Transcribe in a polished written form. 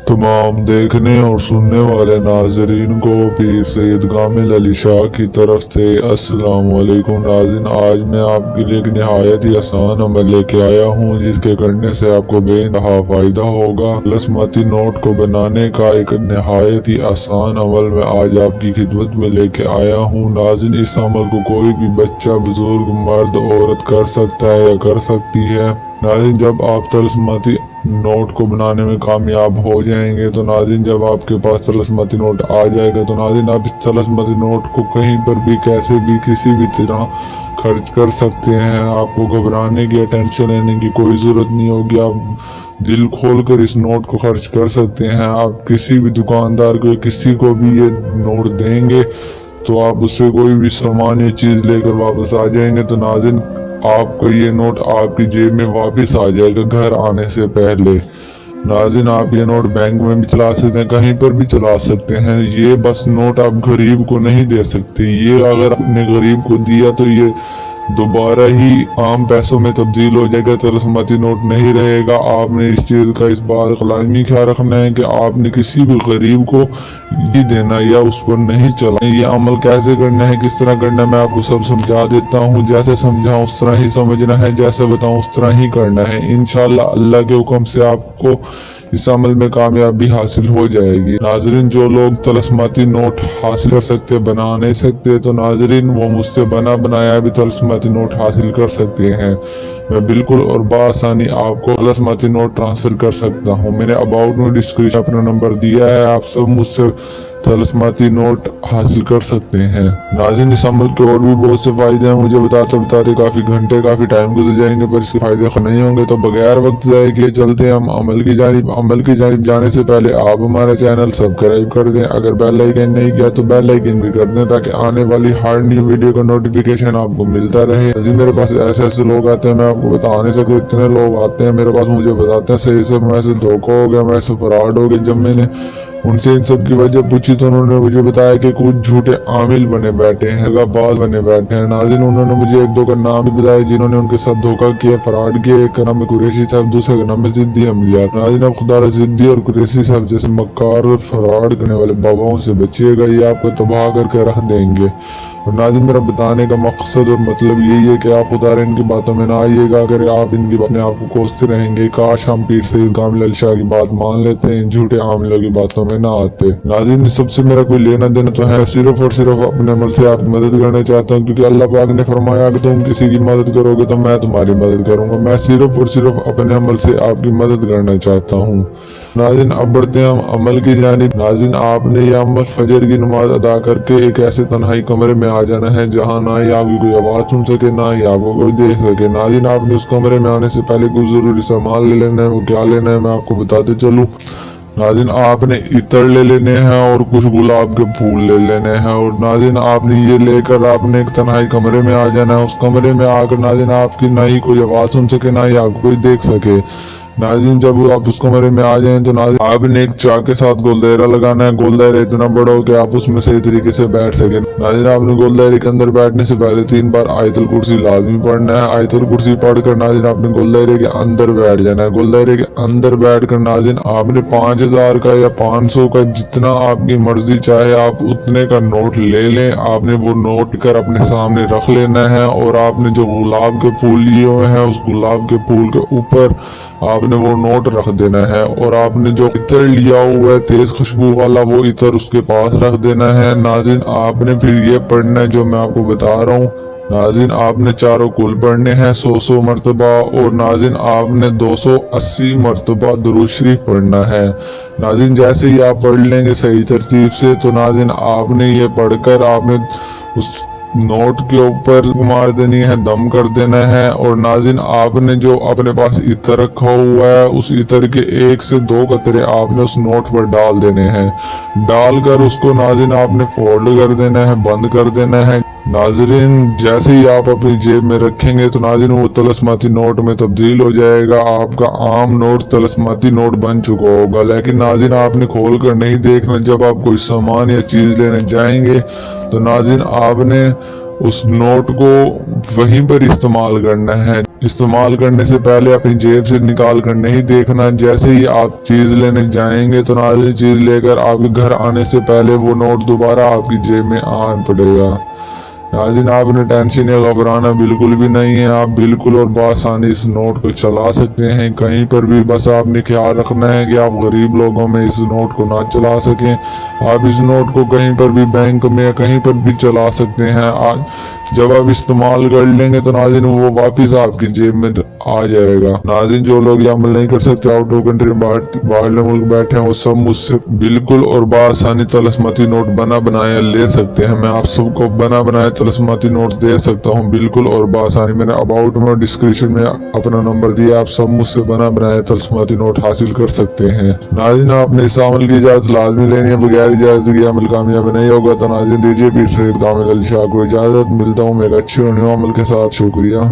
तमाम देखने और सुनने वाले नाजरीन को पीर सैयद कामिल अली शाह की तरफ से अस्सलाम वालेकुम। नाज़रीन, आज मैं आपके लिए एक निहायत ही आसान अमल लेके आया हूँ जिसके करने से आपको बेइंतहा फ़ायदा होगा। तलस्माती नोट को बनाने का एक निहायत ही आसान अमल मैं आज आपकी खिदमत में लेके आया हूँ। नाज़रीन, इस अमल को कोई भी बच्चा, बुजुर्ग, मर्द, औरत कर सकता है या कर सकती है। नाज़रीन, जब आप तलस्माती नोट को बनाने में कामयाब हो जाएंगे तो नाज़रीन जब आपके पास तलस्माती नोट आ जाएगा तो नाज़रीन आप इस तलस्माती नोट को कहीं पर भी, कैसे भी, किसी भी तरह खर्च कर सकते हैं। आपको घबराने की या टेंशन लेने की कोई ज़रूरत नहीं होगी। आप दिल खोल कर इस नोट को खर्च कर सकते हैं। आप किसी भी दुकानदार को, किसी को भी ये नोट देंगे तो आप उससे कोई भी सामान या चीज़ लेकर वापस आ जाएंगे तो नाज़रीन आपको ये नोट आपकी जेब में वापस आ जाएगा घर आने से पहले। नाज़रीन, आप ये नोट बैंक में भी चला सकते हैं, कहीं पर भी चला सकते हैं। ये बस नोट आप गरीब को नहीं दे सकते। ये अगर आपने गरीब को दिया तो ये दोबारा ही आम पैसों में तब्दील हो जाएगा, तलस्माती नोट नहीं रहेगा। आपने इस चीज़ का इस बात का लाजमी ख्याल रखना है कि आपने किसी भी गरीब को ये देना या उस पर नहीं चलाना। ये अमल कैसे करना है, किस तरह करना है, मैं आपको सब समझा देता हूँ। जैसे समझाऊँ उस तरह ही समझना है, जैसे बताऊँ उस तरह ही करना है। इंशाअल्लाह अल्लाह के हुक्म से आपको इस अमल में कामयाबी हासिल हो जाएगी। नाजरीन, जो लोग तलस्माती नोट हासिल कर सकते, बना नहीं सकते, तो नाजरीन वो मुझसे बना बनाया भी तलस्माती नोट हासिल कर सकते हैं। मैं बिल्कुल और बआसानी आपको तलस्माती नोट ट्रांसफर कर सकता हूँ। मैंने अबाउट में डिस्क्रिप्शन अपना नंबर दिया है, आप सब मुझसे तलस्माती नोट हासिल कर सकते हैं। नाज़रीन, इस अमल के और भी बहुत से फायदे हैं, मुझे बताते बताते काफी घंटे, काफी टाइम गुजर जाएंगे, पर इसके फायदे नहीं होंगे। तो बगैर वक्त जाए किए चलते हैं हम अमल की जानिब जाने से पहले आप हमारा चैनल सब्सक्राइब कर दें। अगर बेल आइकन नहीं किया तो बेल आइकन भी कर दें ताकि आने वाली हर न्यू वीडियो का नोटिफिकेशन आपको मिलता रहे। जी, मेरे पास ऐसे लोग आते हैं, मैं आपको बता नहीं सकता, इतने लोग आते हैं मेरे पास, मुझे बताते हैं सही से मैं से धोखा हो गया, मैं से फ्रॉड हो गया। जब मैंने उनसे इन सब की वजह पूछी तो उन्होंने मुझे बताया कि कुछ झूठे आमिल बने बैठे हैं, बाज बने बैठे हैं। नाज़रीन, उन्होंने मुझे एक दो का नाम भी बताया जिन्होंने उनके साथ धोखा किया, फ्रॉड किया। एक का नाम है कुरैशी साहब, दूसरे का नाम है जिद्दी अमलिया। नाज़रीन, अब खुदा जिद्दी और कुरैशी साहब जैसे मक्कार और फ्रॉड करने वाले बाबाओं से बचिएगा, ये आपको तबाह करके रख देंगे। और नाज़रीन, मेरा बताने का मकसद और मतलब यही है कि आप खुदा इनकी बातों में ना आइएगा। अगर आप इनकी अपने आप को कोसते रहेंगे, काश हम पीर सैयद कामिल अली शाह की बात मान लेते हैं, इन झूठे आमिलों की बातों में ना आते। नाज़रीन, सबसे मेरा कोई लेना देना तो है, सिर्फ और सिर्फ अपने अमल से आपकी मदद करना चाहता हूँ, क्योंकि अल्लाह पाक ने फरमाया कि तुम किसी की मदद करोगे तो मैं तुम्हारी मदद करूंगा। मैं सिर्फ और सिर्फ अपने अमल से आपकी मदद करना चाहता हूँ। नाज़रीन, अब बढ़ते हैं हम अमल की जानिब। नाज़रीन, आपने यह अमल फजर की नमाज अदा करके एक ऐसे तन्हाई कमरे में आ जाना है जहाँ ना ही आपकी कोई आवाज़ सुन सके, ना ही आपको कोई देख सके। नाज़रीन, आपने उस कमरे में आने से पहले कुछ जरूरी सामान ले लेना है। वो क्या लेना है मैं आपको बताते चलूँ। नाज़रीन, आपने इत्र ले लेने हैं और कुछ गुलाब के फूल ले लेने हैं। और नाज़रीन, आपने ये लेकर आपने एक तन्हाई कमरे में आ जाना है। उस कमरे में आकर नाज़रीन आपकी ना ही कोई आवाज़ सुन सके, ना ही आपको कोई देख सके। नाज़रीन, जब आप उस कमरे में आ जाएं तो नाज़रीन आपने एक चाक के साथ गोल दायरा लगाना है। गोल दायरा इतना बड़ा हो कि आप उसमें सही तरीके से बैठ सके। नाज़रीन, आपने गोल दायरे के अंदर बैठने से पहले 3 बार आयतुल कुर्सी लाजमी पढ़ना है। आयतुल कुर्सी पढ़कर नाज़रीन आपने गोल दायरे के अंदर बैठ जाना है। गोल दायरे के अंदर बैठ कर नाज़रीन आपने 5000 का या 500 का, जितना आपकी मर्जी चाहे आप उतने का नोट ले लें। आपने वो नोट कर अपने सामने रख लेना है और आपने जो गुलाब के फूल लिए हुए हैं उस गुलाब के फूल के ऊपर आपने वो नोट रख देना है। और आपने जो इत्र लिया हुआ है तेज खुशबू वाला, वो इत्र उसके पास रख देना है। नाज़रीन, आपने फिर ये पढ़ना है जो मैं आपको बता रहा हूँ। नाज़रीन, आपने चारों कुल पढ़ने हैं 100 मरतबा। और नाज़रीन आपने 280 मरतबा दुरूद शरीफ पढ़ना है। नाज़रीन, जैसे ही आप पढ़ लेंगे सही तरतीब से तो नाज़रीन आपने ये पढ़कर आपने उस नोट के ऊपर मार देनी है, दम कर देना है। और नाज़रीन आपने जो अपने पास इत्र रखा हुआ है उस इत्र के 1 से 2 कतरे आपने उस नोट पर डाल देने हैं। डालकर उसको नाज़रीन आपने फोल्ड कर देना है, बंद कर देना है। नाज़रीन, जैसे ही आप अपनी जेब में रखेंगे तो नाज़रीन वो तलस्माती नोट में तब्दील हो जाएगा। आपका आम नोट तलस्माती नोट बन चुका होगा। लेकिन नाज़रीन आपने खोल कर नहीं देखना। जब आप कोई सामान या चीज़ लेने जाएंगे तो नाज़रीन आपने उस नोट को वहीं पर इस्तेमाल करना है। इस्तेमाल करने से पहले अपनी जेब से निकाल कर नहीं देखना। जैसे ही आप चीज लेने जाएंगे तो नाज़रीन चीज लेकर आपके घर आने से पहले वो नोट दोबारा आपकी जेब में आ पड़ेगा। नाज़रीन आपने टेंशन या घबराना बिल्कुल भी नहीं है, आप बिल्कुल और बआसानी इस नोट को चला सकते हैं कहीं पर भी। बस आपने ख्याल रखना है कि आप गरीब लोगों में इस नोट को ना चला सकें। आप इस नोट को कहीं पर भी बैंक में या कहीं पर भी चला सकते हैं। आज जब आप इस्तेमाल कर लेंगे तो नाज़रीन वो वापस आपकी जेब में आ जाएगा। नाज़रीन जो लोग ये अमल नहीं कर सकते, आउट ऑफ कंट्री बाहर मुल्क बैठे हैं, वो सब मुझसे बिल्कुल और बआसानी तलस्मती नोट बना बनाए ले सकते हैं। मैं आप सबको बना बनाए तलस्मती नोट दे सकता हूं बिल्कुल और बआसानी। मैंने अबाउट में और डिस्क्रिप्शन में अपना नंबर दिया, आप सब मुझसे बना बनाए तलस्मती नोट हासिल कर सकते हैं। नाज़रीन आपने इस अमल की इजाजत लाजमी लेनी है, बगैर इजाजत के अमल कामयाब नहीं होगा। तो नाज़रीन दीजिए पीर सैयद कामिल अली शाह को इजाजत। मिलता हूँ मैं एक अच्छे और न्यू अमल के साथ। शुक्रिया।